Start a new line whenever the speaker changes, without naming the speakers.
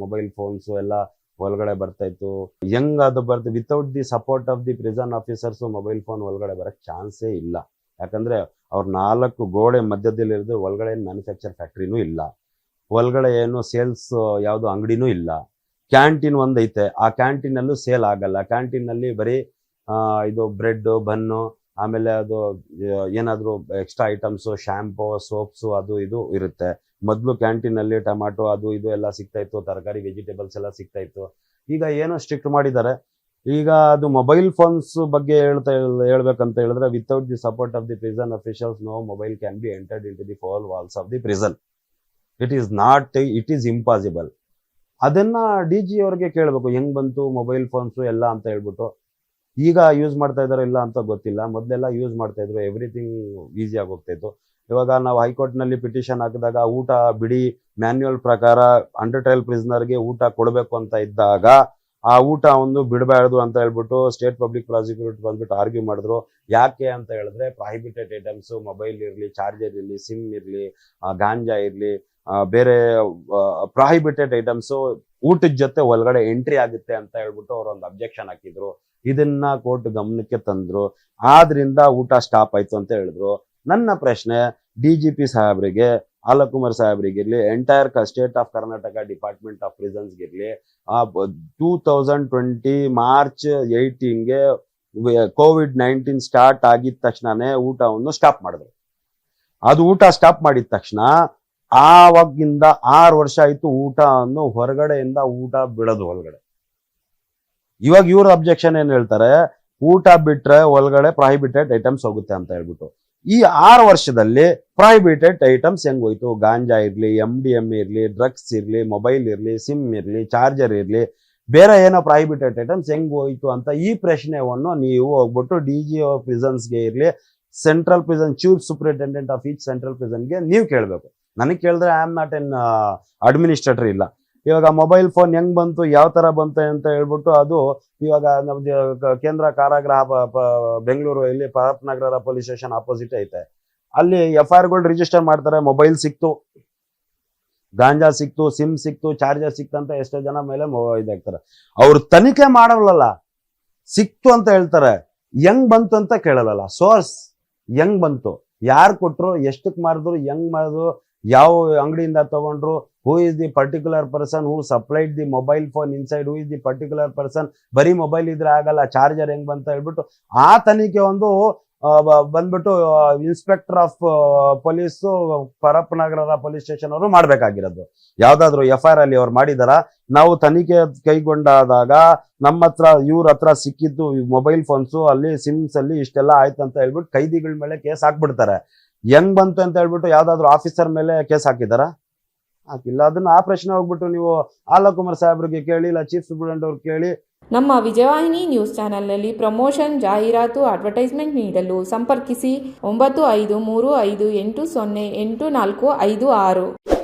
Mobile phones ಎಲ್ಲ ಒಳಗಡೆ ಬರ್ತಾ ಇತ್ತು. ಹೆಂಗ್ ಅದು ಬರ್ತು without the support of the prison officers mobile phone ಒಳಗಡೆ ಬರಕ್ ಚಾನ್ಸೇ ಇಲ್ಲ. ಯಾಕಂದ್ರೆ ಅವ್ರ 4 ಗೋಡೆ ಮಧ್ಯದಲ್ಲಿ ಇರಿದ್ರೆ ಒಳಗಡೆ ಏನು ಮ್ಯಾನುಫ್ಯಾಕ್ಚರ್ ಫ್ಯಾಕ್ಟ್ರಿನೂ ಇಲ್ಲ, ಒಳಗಡೆ ಏನು ಸೇಲ್ಸ್ ಯಾವ್ದು ಅಂಗಡಿನೂ ಇಲ್ಲ. ಕ್ಯಾಂಟೀನ್ ಒಂದೈತೆ, ಆ ಕ್ಯಾಂಟೀನ್ ಅಲ್ಲೂ ಸೇಲ್ ಆಗಲ್ಲ. ಕ್ಯಾಂಟೀನ್ ನಲ್ಲಿ ಬರೀ ಇದು ಬ್ರೆಡ್ ಬನ್ನು, ಆಮೇಲೆ ಅದು ಏನಾದ್ರು ಎಕ್ಸ್ಟ್ರಾ ಐಟಮ್ಸ್ ಶಾಂಪೂ ಸೋಪ್ಸು ಅದು ಇದು ಇರುತ್ತೆ. ಮೊದಲು ಕ್ಯಾಂಟೀನ್ ಅಲ್ಲಿ ಟೊಮ್ಯಾಟೊ ಅದು ಇದು ಎಲ್ಲ ಸಿಗ್ತಾ ಇತ್ತು, ತರಕಾರಿ ವೆಜಿಟೇಬಲ್ಸ್ ಎಲ್ಲ ಸಿಗ್ತಾ ಇತ್ತು. ಈಗ ಏನೋ ಸ್ಟ್ರಿಕ್ಟ್ ಮಾಡಿದ್ದಾರೆ. ಈಗ ಅದು ಮೊಬೈಲ್ ಫೋನ್ಸ್ ಬಗ್ಗೆ ಹೇಳ್ಬೇಕಂತ ಹೇಳಿದ್ರೆ without the support of the prison officials no mobile can be entered in to the 4 walls of the prison. It is impossible. ಅದನ್ನ DG ಅವ್ರಿಗೆ ಕೇಳಬೇಕು, ಹೆಂಗ್ ಬಂತು ಮೊಬೈಲ್ ಫೋನ್ಸ್ ಎಲ್ಲ ಅಂತ ಹೇಳ್ಬಿಟ್ಟು. ಈಗ ಯೂಸ್ ಮಾಡ್ತಾ ಇದಾರೋ ಇಲ್ಲ ಅಂತ ಗೊತ್ತಿಲ್ಲ. ಮೊದಲೆಲ್ಲ ಯೂಸ್ ಮಾಡ್ತಾ ಇದ್ರು, ಎವ್ರಿಥಿಂಗ್ ಈಸಿ ಆಗಿ ಹೋಗ್ತಾ ಇತ್ತು. ಇವಾಗ ನಾವು ಹೈಕೋರ್ಟ್ ನಲ್ಲಿ ಪಿಟಿಷನ್ ಹಾಕಿದಾಗ ಊಟ ಬಿಡಿ, ಮ್ಯಾನ್ಯುಯಲ್ ಪ್ರಕಾರ ಅಂಡರ್ ಟ್ರಯಲ್ ಪ್ರಿಸನರ್ಗೆ ಊಟ ಕೊಡಬೇಕು ಅಂತ ಇದ್ದಾಗ ಆ ಊಟ ಒಂದು ಬಿಡಬಾರ್ದು ಅಂತ ಹೇಳ್ಬಿಟ್ಟು ಸ್ಟೇಟ್ ಪಬ್ಲಿಕ್ ಪ್ರಾಸಿಕ್ಯೂಟರ್ ಬಂದ್ಬಿಟ್ಟು ಆರ್ಗ್ಯೂ ಮಾಡಿದ್ರು. ಯಾಕೆ ಅಂತ ಹೇಳಿದ್ರೆ ಪ್ರಾಹಿಬಿಟೆಡ್ ಐಟಮ್ಸ್, ಮೊಬೈಲ್ ಇರ್ಲಿ, ಚಾರ್ಜರ್ ಇರ್ಲಿ, ಸಿಮ್ ಇರ್ಲಿ, ಗಾಂಜಾ ಇರ್ಲಿ, ಬೇರೆ ಪ್ರಾಹಿಬಿಟೆಡ್ ಐಟಮ್ಸ್ ಊಟದ ಜೊತೆ ಒಳಗಡೆ ಎಂಟ್ರಿ ಆಗುತ್ತೆ ಅಂತ ಹೇಳ್ಬಿಟ್ಟು ಅವ್ರು ಒಂದು ಅಬ್ಜೆಕ್ಷನ್ ಹಾಕಿದ್ರು. ಇದನ್ನ ಕೋರ್ಟ್ ಗಮನಕ್ಕೆ ತಂದ್ರು. ಆದ್ರಿಂದ ಊಟ ಸ್ಟಾಪ್ ಆಯ್ತು ಅಂತ ಹೇಳಿದ್ರು. ನನ್ನ ಪ್ರಶ್ನೆ DGP ಸಾಹೇಬ್ರಿಗೆ, ಆಲಕುಮಾರ್ ಸಾಹೇಬ್ರಿಗಿರ್ಲಿ, entire state of Karnataka department of prisons ಗಿರ್ಲಿ, 2020 ಮಾರ್ಚ್ 18ಗೆ COVID-19 ಸ್ಟಾರ್ಟ್ ಆಗಿದ ತಕ್ಷಣನೇ ಊಟವನ್ನು ಸ್ಟಾಪ್ ಮಾಡಿದ್ರು. ಅದು ಊಟ ಸ್ಟಾಪ್ ಮಾಡಿದ ತಕ್ಷಣ ಆವಾಗಿಂದ 6 ವರ್ಷ ಆಯ್ತು ಊಟವನ್ನು ಹೊರಗಡೆಯಿಂದ ಊಟ ಬಿಡೋದು ಒಳಗಡೆ. ಇವಾಗ ಇವ್ರ ಅಬ್ಜೆಕ್ಷನ್ ಏನ್ ಹೇಳ್ತಾರೆ, ಊಟ ಬಿಟ್ರೆ ಒಳಗಡೆ ಪ್ರಾಹಿಬಿಟೆಡ್ ಐಟಮ್ಸ್ ಹೋಗುತ್ತೆ ಅಂತ ಹೇಳ್ಬಿಟ್ಟು. ಈ 6 ವರ್ಷದಲ್ಲಿ ಪ್ರಾಹಿಬಿಟೆಡ್ ಐಟಮ್ಸ್ ಹೆಂಗ್ ಹೋಯ್ತು? ಗಾಂಜಾ ಇರ್ಲಿ, MDMA ಇರ್ಲಿ, ಡ್ರಗ್ಸ್ ಇರ್ಲಿ, ಮೊಬೈಲ್ ಇರ್ಲಿ, ಸಿಮ್ ಇರ್ಲಿ, ಚಾರ್ಜರ್ ಇರ್ಲಿ, ಬೇರೆ ಏನೋ ಪ್ರಾಹಿಬಿಟೆಡ್ ಐಟಮ್ಸ್ ಹೆಂಗ್ ಹೋಯ್ತು ಅಂತ ಈ ಪ್ರಶ್ನೆಯನ್ನು ನೀವು ಹೋಗ್ಬಿಟ್ಟು DG ಪ್ರಿಸನ್ಸ್ಗೆ ಇರ್ಲಿ, central prison chief superintendent of each central ಪ್ರಿಸನ್ಗೆ ನೀವು ಕೇಳಬೇಕು. ನನಗೆ ಕೇಳಿದ್ರೆ I am not an administrator ಇಲ್ಲ. ಇವಾಗ ಮೊಬೈಲ್ ಫೋನ್ ಹೆಂಗ್ ಬಂತು, ಯಾವ ತರ ಬಂತು ಅಂತ ಹೇಳ್ಬಿಟ್ಟು ಅದು ಇವಾಗ ನಮ್ದು ಕೇಂದ್ರ ಕಾರಾಗೃಹ ಬೆಂಗಳೂರು ಇಲ್ಲಿ ಪರಪ್ಪನಗರ ಪೊಲೀಸ್ ಸ್ಟೇಷನ್ ಆಪೋಸಿಟ್ ಐತೆ. ಅಲ್ಲಿ FIR ಗಳು ರಿಜಿಸ್ಟರ್ ಮಾಡ್ತಾರೆ. ಮೊಬೈಲ್ ಸಿಕ್ತು, ಗಾಂಜಾ ಸಿಕ್ತು, ಸಿಮ್ ಸಿಕ್ತು, ಚಾರ್ಜರ್ ಸಿಕ್ತಂತ ಎಷ್ಟೋ ಜನ ಮೇಲೆ ಇದಾಗ್ತಾರೆ. ಅವ್ರು ತನಿಖೆ ಮಾಡಲ್ಲ, ಸಿಕ್ತು ಅಂತ ಹೇಳ್ತಾರೆ, ಹೆಂಗ್ ಬಂತು ಅಂತ ಕೇಳಲ್ಲ. ಸೋರ್ಸ್ ಹೆಂಗ್ ಬಂತು, ಯಾರು ಕೊಟ್ರು, ಎಷ್ಟಕ್ ಮಾರಿದ್ರು, ಹೆಂಗ್ ಮಾಡಿದ್ರು, ಯಾವ ಅಂಗಡಿಯಿಂದ ತಗೊಂಡ್ರು, who is the particular person who supplied the mobile phone inside, who is the particular person. ಬರೀ ಮೊಬೈಲ್ ಇದ್ರೆ ಆಗಲ್ಲ, ಚಾರ್ಜರ್ ಹೆಂಗ್ ಬಂತ ಹೇಳ್ಬಿಟ್ಟು ಆ ತನಿಖೆ ಒಂದು ಬಂದ್ಬಿಟ್ಟು inspector of police Parappanagara police station ಅವರು ಮಾಡ್ಬೇಕಾಗಿರೋದು. ಯಾವ್ದಾದ್ರು FIR ಅಲ್ಲಿ ಅವ್ರು ಮಾಡಿದಾರ? ನಾವು ತನಿಖೆ ಕೈಗೊಂಡಾದಾಗ ನಮ್ಮ ಹತ್ರ ಇವ್ರ ಹತ್ರ ಸಿಕ್ಕಿದ್ದು ಮೊಬೈಲ್ ಫೋನ್ಸ್ ಅಲ್ಲಿ ಸಿಮ್ಸ್ ಅಲ್ಲಿ ಇಷ್ಟೆಲ್ಲ ಆಯ್ತು ಅಂತ ಹೇಳ್ಬಿಟ್ಟು ಕೈದಿಗಳ ಮೇಲೆ ಕೇಸ್ ಹಾಕ್ಬಿಡ್ತಾರೆ. ಹೆಂಗ್ ಬಂತು ಅಂತ ಹೇಳ್ಬಿಟ್ಟು ಯಾವ್ದಾದ್ರು ಆಫೀಸರ್ ಮೇಲೆ ಕೇಸ್ ಹಾಕಿದಾರ? ಹಾಕಿಲ್ಲ. ಅದನ್ನ ಆ ಪ್ರಶ್ನೆ ಹೋಗ್ಬಿಟ್ಟು ನೀವು ಆಲಕುಮಾರ್ ಸಾಹೇಬ್ರಿಗೆ ಕೇಳಿ, ಇಲ್ಲ ಚೀಫ್ ಸೂಪರಿಂಟೆಂಡೆಂಟ್ ಅವ್ರಿಗೆ ಕೇಳಿ.
ನಮ್ಮ ವಿಜಯವಾಹಿನಿ ನ್ಯೂಸ್ ಚಾನೆಲ್ನಲ್ಲಿ ಪ್ರಮೋಷನ್, ಜಾಹೀರಾತು, ಅಡ್ವರ್ಟೈಸ್ಮೆಂಟ್ ನೀಡಲು ಸಂಪರ್ಕಿಸಿ 9535808456.